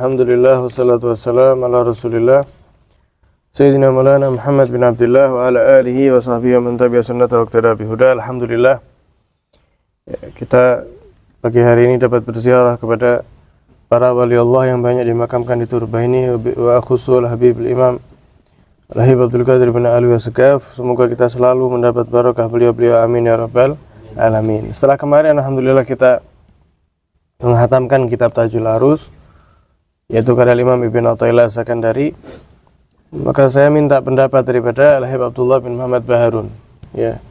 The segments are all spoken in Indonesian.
Alhamdulillah wassalatu wassalamu ala Rasulillah Sayyidina Maulana Muhammad bin Abdullah wa ala alihi wa sahbihi wa man tabi'a sunnata wa iqtada bihuda. Alhamdulillah, kita pagi hari ini dapat berziarah kepada para wali Allah yang banyak dimakamkan di Turbah ini, wa akhusul Habib Imam Al-Habib Abdul Qadir bin Ali Wasekaf. Semoga kita selalu mendapat barakah beliau-beliau, amin ya rabbal alamin. Setelah kemarin alhamdulillah kita menghatamkan kitab Tajul Arus, yaitu karya Imam Ibn Athaillah Sakandari. Maka saya minta pendapat daripada Al-Habib Abdullah bin Muhammad Baharun, ya,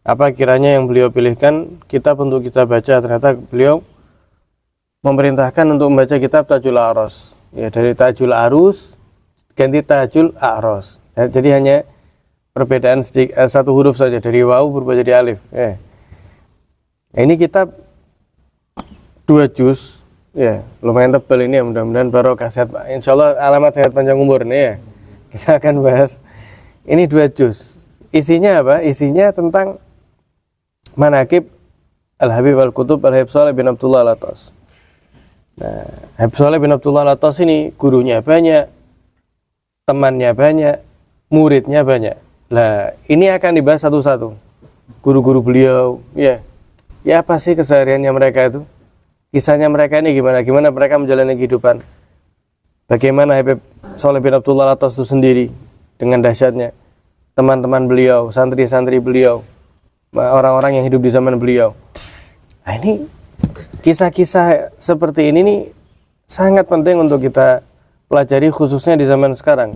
apa kiranya yang beliau pilihkan kitab untuk kita baca. Ternyata beliau memerintahkan untuk membaca kitab Tajul Arus, ya, dari Tajul Arus ganti Tajul A'ros, ya, jadi hanya perbedaan sedikit, satu huruf saja, dari waw berubah jadi alif, ya. Nah, ini kitab 2 juz, ya, lumayan tebal ini ya, mudah-mudahan barokah sehat, insyaallah alamat sehat panjang umur nih ya. Kita akan bahas ini 2 juz. Isinya apa? Isinya tentang manaqib Al-Habib Al-Qutub Al-Habib Shalih bin Abdullah Al-Attas. Nah, Habib Shalih bin Abdullah Al-Attas ini gurunya banyak, temannya banyak, muridnya banyak. Lah, ini akan dibahas satu-satu. Guru-guru beliau, ya. Ya, apa sih kesehariannya mereka itu? Kisahnya mereka ini gimana mereka menjalani kehidupan, bagaimana Habib Shalih bin Abdullah Al-Attas itu sendiri dengan dahsyatnya, teman-teman beliau, santri-santri beliau, orang-orang yang hidup di zaman beliau. Nah, ini kisah-kisah seperti ini nih sangat penting untuk kita pelajari, khususnya di zaman sekarang.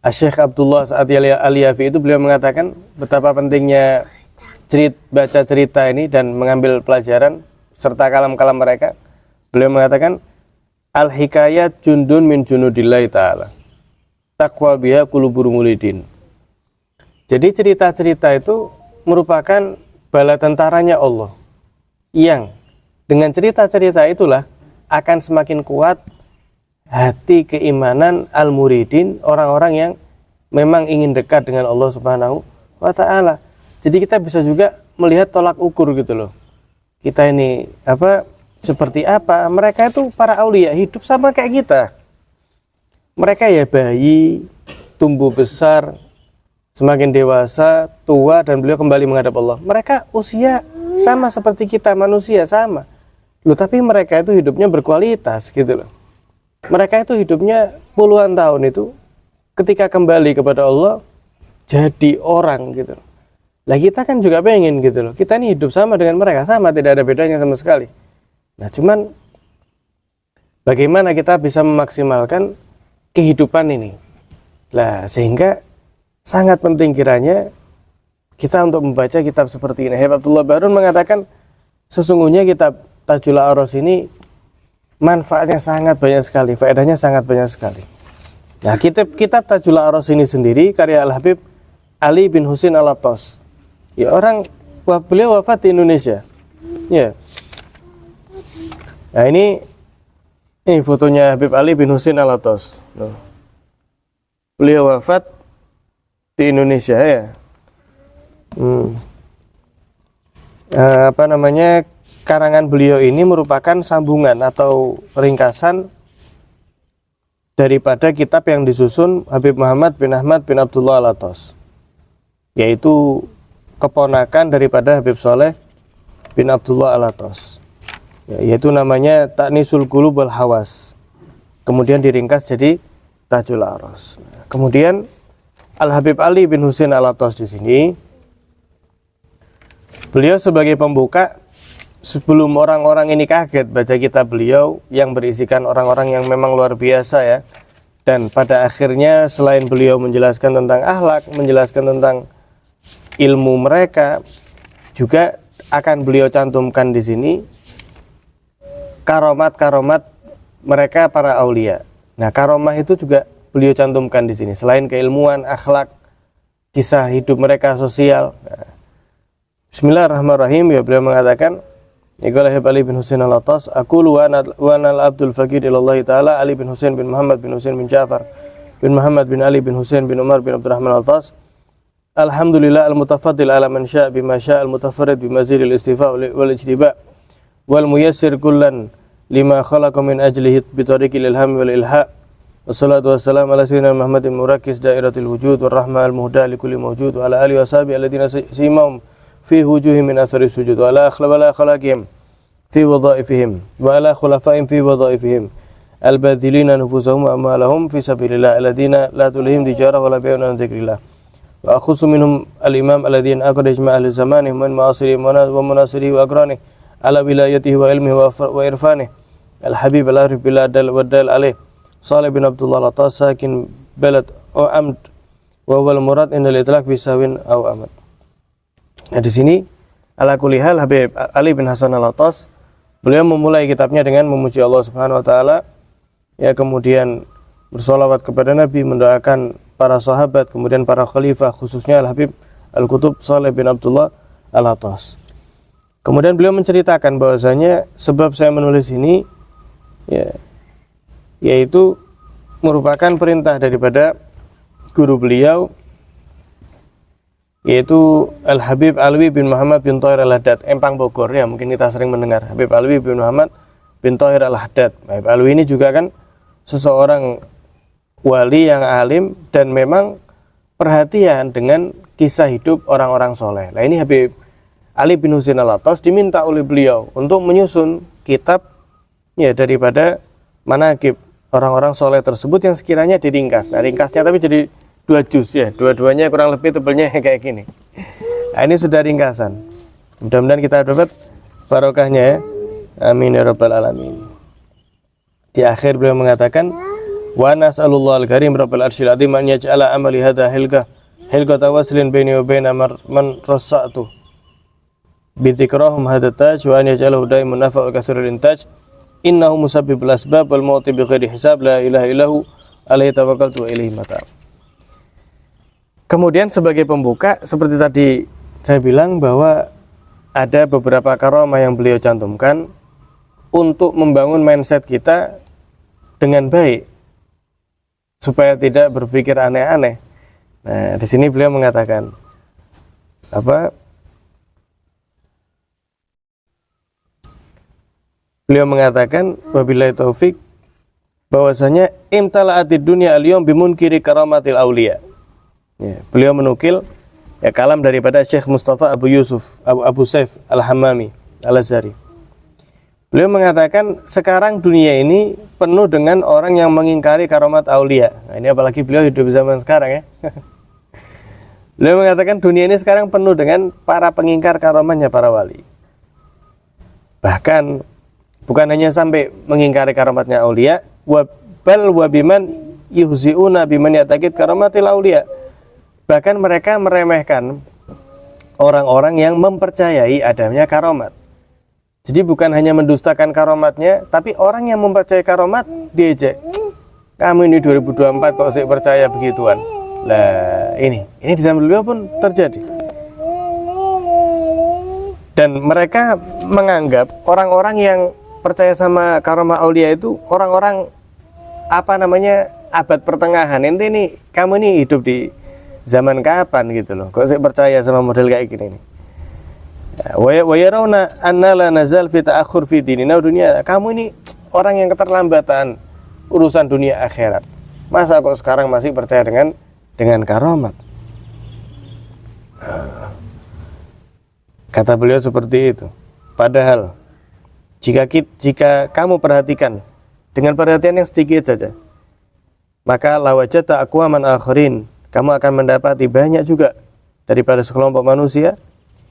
Syekh Abdullah Sa'adi Al-Yafi itu beliau mengatakan betapa pentingnya baca cerita ini dan mengambil pelajaran serta kalam-kalam mereka. Beliau mengatakan, al-hikayat jundun min junudillahi ta'ala, taqwa biha qulubur mulidin. Jadi cerita-cerita itu merupakan bala tentaranya Allah, yang dengan cerita-cerita itulah akan semakin kuat hati keimanan al-muridin, orang-orang yang memang ingin dekat dengan Allah Subhanahu wa ta'ala. Jadi kita bisa juga melihat tolak ukur gitu loh, kita ini seperti apa. Mereka itu para aulia hidup sama kayak kita. Mereka ya bayi, tumbuh besar, semakin dewasa, tua, dan beliau kembali menghadap Allah. Mereka usia sama seperti kita manusia, sama loh, tapi mereka itu hidupnya berkualitas gitu loh. Mereka itu hidupnya puluhan tahun itu, ketika kembali kepada Allah jadi orang gitu. Lah kita kan juga pengen gitu loh, kita ini hidup sama dengan mereka, sama, tidak ada bedanya sama sekali. Nah, cuman bagaimana kita bisa memaksimalkan kehidupan ini? Lah, sehingga sangat penting kiranya kita untuk membaca kitab seperti ini. Habib Abdullah Baharun mengatakan sesungguhnya kitab Tajul A'ros ini manfaatnya sangat banyak sekali, faedahnya sangat banyak sekali. Nah, kitab Tajul A'ros ini sendiri karya Al-Habib Ali bin Husin Al-Attas. Ya, beliau wafat di Indonesia. Ya. Nah, ini fotonya Habib Ali bin Husin Al-Attas. Beliau wafat di Indonesia ya. Karangan beliau ini merupakan sambungan atau ringkasan daripada kitab yang disusun Habib Muhammad bin Ahmad bin Abdullah Al-Attas, yaitu keponakan daripada Habib Shalih bin Abdullah Al-Attas, yaitu namanya Ta'nisul Qulub wal Hawas, kemudian diringkas jadi Tajul A'ros. Kemudian Al-Habib Ali bin Husin Al-Attas di sini, beliau sebagai pembuka, sebelum orang-orang ini kaget baca kitab beliau yang berisikan orang-orang yang memang luar biasa ya, dan pada akhirnya selain beliau menjelaskan tentang akhlak, menjelaskan tentang ilmu mereka, juga akan beliau cantumkan di sini karomat-karomat mereka para aulia. Nah, karomah itu juga beliau cantumkan di sini, selain keilmuan, akhlak, kisah hidup mereka sosial. Nah, Bismillahirrahmanirrahim, ya, beliau mengatakan, Iqala Habib Ali bin Husin Al-Attas, aqulu wa anal abdul faqir ilallahi ta'ala Ali bin Husin bin Muhammad bin Husin bin Ja'far bin Muhammad bin Ali bin Husin bin Umar bin Abdurrahman Al-Attas. Alhamdulillah al-mutafaddil ala man syaa bima syaa al-mutafarrid bimazidil istifa wal ijtiba wal muyassir kullan lima khalaqa min ajlihi bitariqil ilham wal ilha. Wassalatu wassalamu ala sayyidina Muhammadin murakis dairatil wujud warahmah al-muhda likulli mawjud wa ala alihi washabihi alladhina simahum fi wujuhihim min athari sujud wa ala khalaqihim fi wadhaifihim wa ala khulafaihim fi wadhaifihim al-badhilina nufusahum wa amalahum fi sabilillah alladhina la tulhihim tijarah wa la bay'un an dzikrillah. Wa akhusu minhum al-imam alladhina aqad ijma' ahli zamanihim min ma'asirihi wa munasirihi wa aqranihi ala wilayatihi wa ilmihi wa irfanihi al-habib al-arif billah wa dal alaih Salih bin Abdullah Al-Attas sakin balad Amd wa wal murad indal itlaq fi sawin aw amad. Nah, di sini ala kulli hal Habib Ali bin Hasan Al-Attas beliau memulai kitabnya dengan memuji Allah Subhanahu wa taala, ya, kemudian bersolawat kepada Nabi, mendoakan para sahabat, kemudian para khalifah, khususnya Al-Habib Al-Qutub Salih bin Abdullah Al-Attas. Kemudian beliau menceritakan bahwasanya sebab saya menulis ini, ya, yaitu merupakan perintah daripada guru beliau, yaitu Al-Habib Alwi bin Muhammad bin Thahir Al-Haddad, Empang Bogor, ya, mungkin kita sering mendengar Habib Alwi bin Muhammad bin Thahir Al-Haddad. Habib Alwi ini juga kan seseorang wali yang alim dan memang perhatian dengan kisah hidup orang-orang soleh. Nah, ini Habib Ali bin Husain Al-Attas diminta oleh beliau untuk menyusun kitab, ya, daripada manaqib orang-orang soleh tersebut yang sekiranya diringkas. Nah, ringkasnya tapi jadi 2 juz, ya, dua-duanya kurang lebih tebelnya kayak gini. Nah, ini sudah ringkasan. Mudah-mudahan kita dapat barokahnya, ya. Amin ya rabbal alamin. Di akhir beliau mengatakan, wa nas'alullah al-karim rabbal arsyil azim an yaj'ala amali hadha hilqa tawaslin baini wa baina man rasa'tu bi dzikrahum hadha taj wa an yaj'alahu daiman nafa' wa kasrul intaj. Innahu musabbibul asbab wal mauti bi ghairi hisab la ilaha illahu alaihi tawakkaltu wa ilaihi mata'ab. Kemudian sebagai pembuka, seperti tadi saya bilang bahwa ada beberapa karamah yang beliau cantumkan untuk membangun mindset kita dengan baik supaya tidak berpikir aneh-aneh. Nah, di sini beliau mengatakan apa? Beliau mengatakan wabillahi taufik, bahwasanya imtala'atid dunya al-yawm bimunkiri karamatil auliya. Ya, beliau menukil, ya, kalam daripada Syekh Mustafa Abu Yusuf Abu Saif Al-Hammami Al-Azhari. Beliau mengatakan sekarang dunia ini penuh dengan orang yang mengingkari karamat aulia. Nah, ini apalagi beliau hidup zaman sekarang, ya. Beliau mengatakan dunia ini sekarang penuh dengan para pengingkar karamatnya para wali. Bahkan bukan hanya sampai mengingkari karamatnya aulia, bal wa biman yuhzi'una biman ya'taqid karamatil aulia. Bahkan mereka meremehkan orang-orang yang mempercayai adanya karamat. Jadi bukan hanya mendustakan karamatnya, tapi orang yang mempercayai karamat diejek. Kamu ini 2024 kok sih percaya begituan. Lah, ini di zaman beliau pun terjadi. Dan mereka menganggap orang-orang yang percaya sama karamah aulia itu orang-orang abad pertengahan. Ente ini, kamu ini hidup di zaman kapan gitu loh, kok saya percaya sama model kayak gini nih. Wa yarawna anna la nazal fi ta'akhur fi dinina dunia. Kamu ini orang yang keterlambatan urusan dunia akhirat. Masa kok sekarang masih percaya dengan karamat? Kata beliau seperti itu. Padahal jika kamu perhatikan dengan perhatian yang sedikit saja, maka lawajata aqwaman akharin, kamu akan mendapati banyak juga daripada sekelompok manusia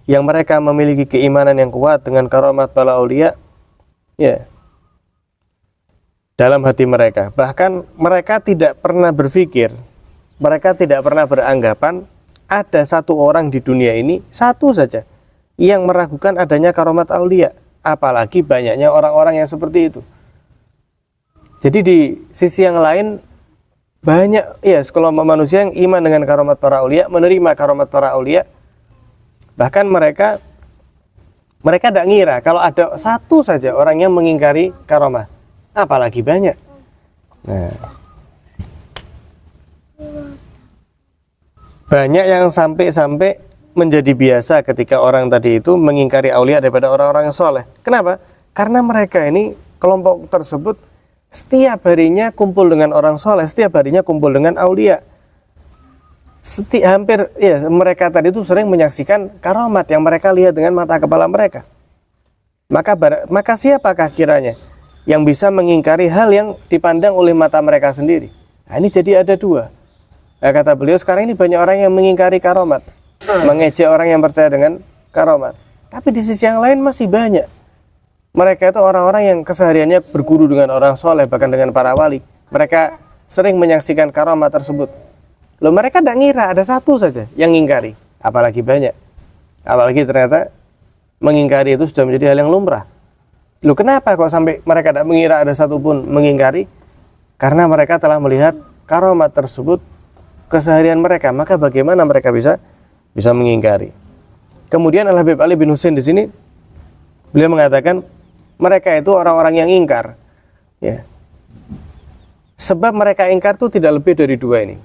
yang mereka memiliki keimanan yang kuat dengan karamat para aulia, ya, dalam hati mereka. Bahkan mereka tidak pernah berpikir, mereka tidak pernah beranggapan ada satu orang di dunia ini, satu saja, yang meragukan adanya karamat aulia. Apalagi banyaknya orang-orang yang seperti itu. Jadi di sisi yang lain banyak, ya, sekelompok manusia yang iman dengan karamat para aulia, menerima karamat para aulia. Bahkan mereka tidak ngira kalau ada satu saja orang yang mengingkari karamah, apalagi banyak. Nah, banyak yang sampai menjadi biasa ketika orang tadi itu mengingkari aulia daripada orang-orang yang soleh. Kenapa? Karena mereka ini kelompok tersebut setiap harinya kumpul dengan orang soleh, setiap harinya kumpul dengan aulia. Hampir ya, mereka tadi itu sering menyaksikan karomat yang mereka lihat dengan mata kepala mereka. Maka siapakah kiranya yang bisa mengingkari hal yang dipandang oleh mata mereka sendiri? Nah, ini jadi ada dua. Nah, kata beliau, sekarang ini banyak orang yang mengingkari karomat, mengejek orang yang percaya dengan karomat. Tapi di sisi yang lain masih banyak. Mereka itu orang-orang yang kesehariannya berguru dengan orang soleh, bahkan dengan para wali. Mereka sering menyaksikan karomat tersebut. Loh, mereka tidak ngira ada satu saja yang mengingkari, apalagi banyak. Apalagi ternyata mengingkari itu sudah menjadi hal yang lumrah. Loh, kenapa kok sampai mereka tidak mengira ada satu pun mengingkari? Karena mereka telah melihat karomat tersebut keseharian mereka, maka bagaimana mereka bisa mengingkari? Kemudian Al-Habib Ali bin Husain di sini beliau mengatakan mereka itu orang-orang yang ingkar, ya. Sebab mereka ingkar itu tidak lebih dari dua ini.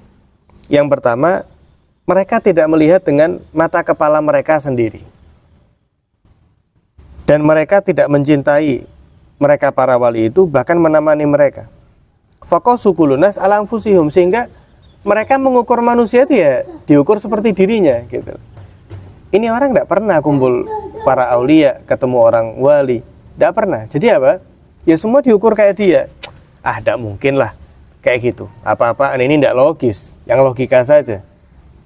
Yang pertama, mereka tidak melihat dengan mata kepala mereka sendiri. Dan mereka tidak mencintai mereka para wali itu, bahkan menemani mereka. Faqasu kulunas ala anfusihum, sehingga mereka mengukur manusia itu ya diukur seperti dirinya gitu. Ini orang tidak pernah kumpul para aulia, ketemu orang wali, tidak pernah. Jadi apa? Ya semua diukur kayak dia. Ah, tidak mungkin lah kayak gitu. Apa-apaan ini tidak logis, yang logika saja.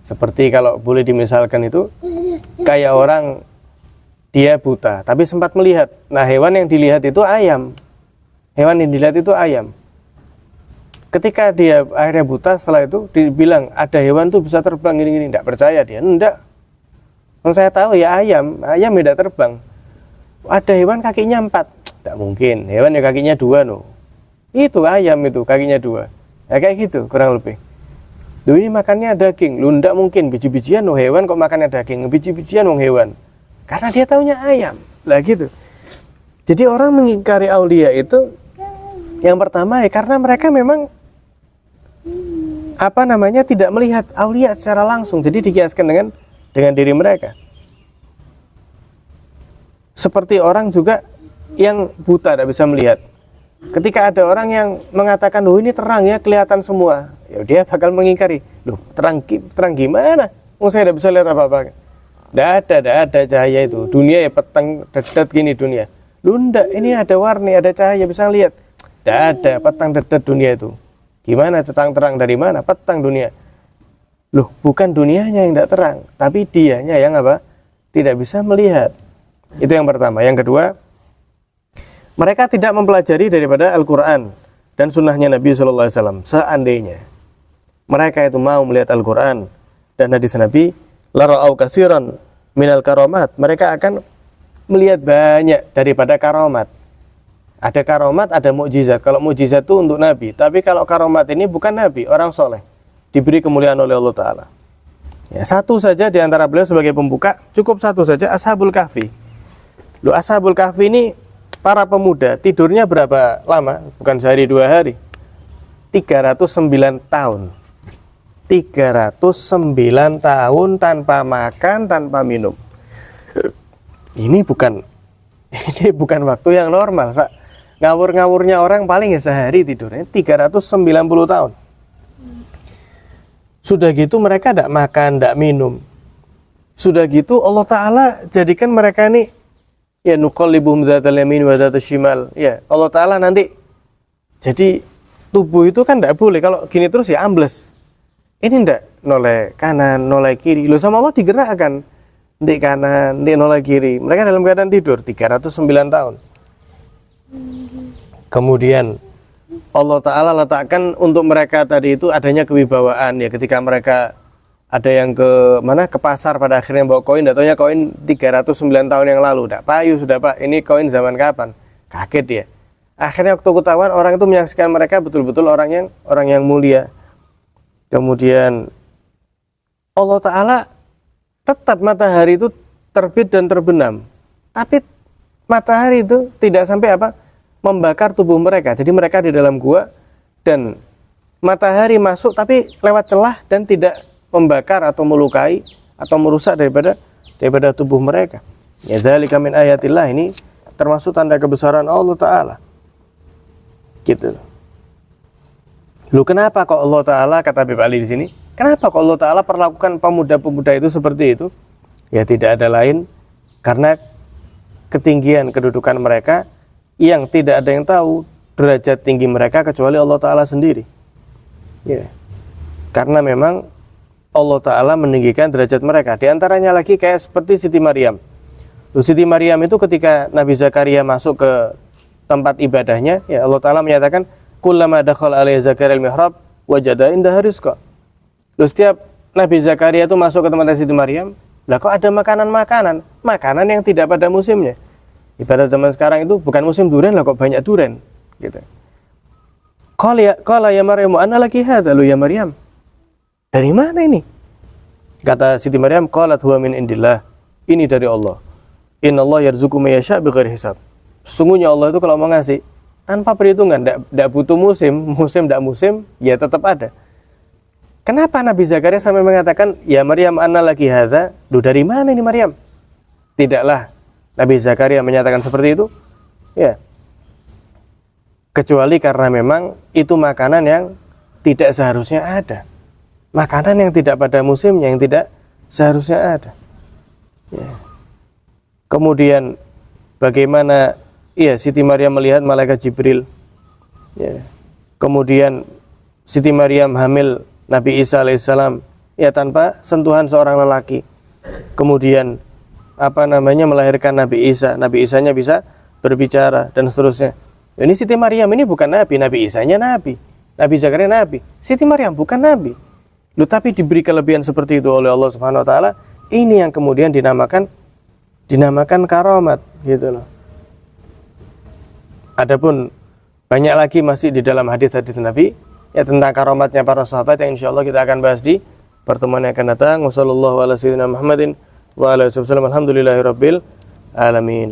Seperti kalau boleh dimisalkan itu kayak orang dia buta tapi sempat melihat. Nah, hewan yang dilihat itu ayam. Hewan yang dilihat itu ayam. Ketika dia akhirnya buta, setelah itu dibilang ada hewan tuh bisa terbang gini-gini, tidak percaya dia. Enggak. Saya tahu ya ayam tidak terbang. Ada hewan kakinya 4, tidak mungkin. Hewan yang kakinya 2 no. Itu ayam itu kakinya 2. Ya kayak gitu kurang lebih. Loh, ini makannya daging. Loh, tidak mungkin biji-bijian no hewan kok makannya daging. Biji-bijian no hewan. Karena dia taunya ayam. Lah gitu. Jadi orang mengingkari aulia itu yang pertama ya karena mereka memang tidak melihat aulia secara langsung. Jadi dikiaskan dengan diri mereka. Seperti orang juga yang buta tidak bisa melihat. Ketika ada orang yang mengatakan, "Oh, ini terang ya, kelihatan semua." Ya dia bakal mengingkari. "Loh, terang gimana? Saya tidak bisa lihat apa-apa." Tidak ada cahaya itu. Dunia ya petang dedet gini dunia. Loh, enggak, ini ada warna, ada cahaya bisa lihat. Tidak ada petang dedet dunia itu. Gimana terang dari mana? Petang dunia. Loh, bukan dunianya yang tidak terang, tapi dianya yang apa? Tidak bisa melihat. Itu yang pertama. Yang kedua, mereka tidak mempelajari daripada Al-Quran dan sunnahnya Nabi SAW. Seandainya mereka itu mau melihat Al-Quran dan hadis Nabi, lara'au kasiran minal karomat, mereka akan melihat banyak daripada karomat. Ada karomat, ada mukjizat. Kalau mukjizat itu untuk Nabi, tapi kalau karomat ini bukan Nabi, orang soleh, diberi kemuliaan oleh Allah Ta'ala. Ya, satu saja di antara beliau sebagai pembuka, cukup satu saja, Ashabul Kahfi. Loh, Ashabul Kahfi ini para pemuda, tidurnya berapa lama? Bukan sehari 2 hari. 309 tahun. 309 tahun tanpa makan, tanpa minum. Ini bukan waktu yang normal. Ngawur-ngawurnya orang paling ya sehari tidurnya 390 tahun. Sudah gitu mereka tidak makan, tidak minum. Sudah gitu Allah Ta'ala jadikan mereka ini ya nuqallibuhum dzatal yamin wa dzatal shimal. Ya, Allah Ta'ala nanti jadi tubuh itu kan tidak boleh kalau gini terus ya ambles. Ini tidak noleh kanan, noleh kiri. Loh, sama Allah digerakkan di kanan, di noleh kiri. Mereka dalam keadaan tidur 309 tahun. Kemudian Allah Ta'ala letakkan untuk mereka tadi itu adanya kewibawaan ya, ketika mereka ada yang ke pasar pada akhirnya bawa koin, datanya koin 309 tahun yang lalu. Tidak payu sudah Pak, ini koin zaman kapan? Kaget dia. Akhirnya waktu ketahuan orang itu menyaksikan mereka betul-betul orang yang mulia. Kemudian Allah Ta'ala tetap matahari itu terbit dan terbenam, tapi matahari itu tidak sampai membakar tubuh mereka. Jadi mereka di dalam gua dan matahari masuk tapi lewat celah dan tidak membakar atau melukai atau merusak daripada tubuh mereka. Ya, dzalika min ayatillah, ini termasuk tanda kebesaran Allah Ta'ala. Gitu. Lu kenapa kok Allah Ta'ala, kata Habib Ali di sini, kenapa kok Allah Ta'ala perlakukan pemuda-pemuda itu seperti itu? Ya tidak ada lain karena ketinggian kedudukan mereka yang tidak ada yang tahu derajat tinggi mereka kecuali Allah Ta'ala sendiri. Ya. Karena memang Allah Ta'ala meninggikan derajat mereka. Di antaranya lagi kayak seperti Siti Maryam. Siti Maryam itu ketika Nabi Zakaria masuk ke tempat ibadahnya, ya Allah Ta'ala menyatakan, kullama dakhala alaihi Zakaria al-mihrab wajada indaha rizqa. Setiap Nabi Zakaria itu masuk ke tempat Siti Maryam, lah kok ada makanan yang tidak pada musimnya. Ibarat zaman sekarang itu bukan musim durian, lah kok banyak durian gitu. Qala ya Maryam anna laki hadza, lu ya Maryam, dari mana ini? Kata Siti Maryam, qalat huwa min indillah, ini dari Allah. Innallaha yarzuqu may yasha' bighairi hisab. Sesungguhnya Allah itu kalau mau ngasih tanpa perhitungan, enggak butuh musim enggak musim, ya tetap ada. Kenapa Nabi Zakaria sampai mengatakan, ya Maryam anna laki hadza? Duh, dari mana ini Maryam? Tidaklah Nabi Zakaria menyatakan seperti itu, ya, kecuali karena memang itu makanan yang tidak seharusnya ada, makanan yang tidak pada musimnya, yang tidak seharusnya ada. Ya. Kemudian bagaimana, ya, Siti Maryam melihat malaikat Jibril, ya. Kemudian Siti Maryam hamil Nabi Isa alaihissalam, ya, tanpa sentuhan seorang lelaki. Kemudian melahirkan Nabi Isa, Nabi Isanya bisa berbicara dan seterusnya. Ini Siti Maryam ini bukan Nabi, Nabi Isanya Nabi, Nabi Zakaria Nabi, Siti Maryam bukan Nabi. Tapi diberi kelebihan seperti itu oleh Allah Subhanahu Wa Taala. Ini yang kemudian dinamakan karomat, gitu loh. Adapun banyak lagi masih di dalam hadis-hadis Nabi, ya, tentang karomatnya para sahabat yang insya Allah kita akan bahas di pertemuan yang akan datang. Wassalamualaikum warahmatullahi wabarakatuh. Alhamdulillahirabbil alamin.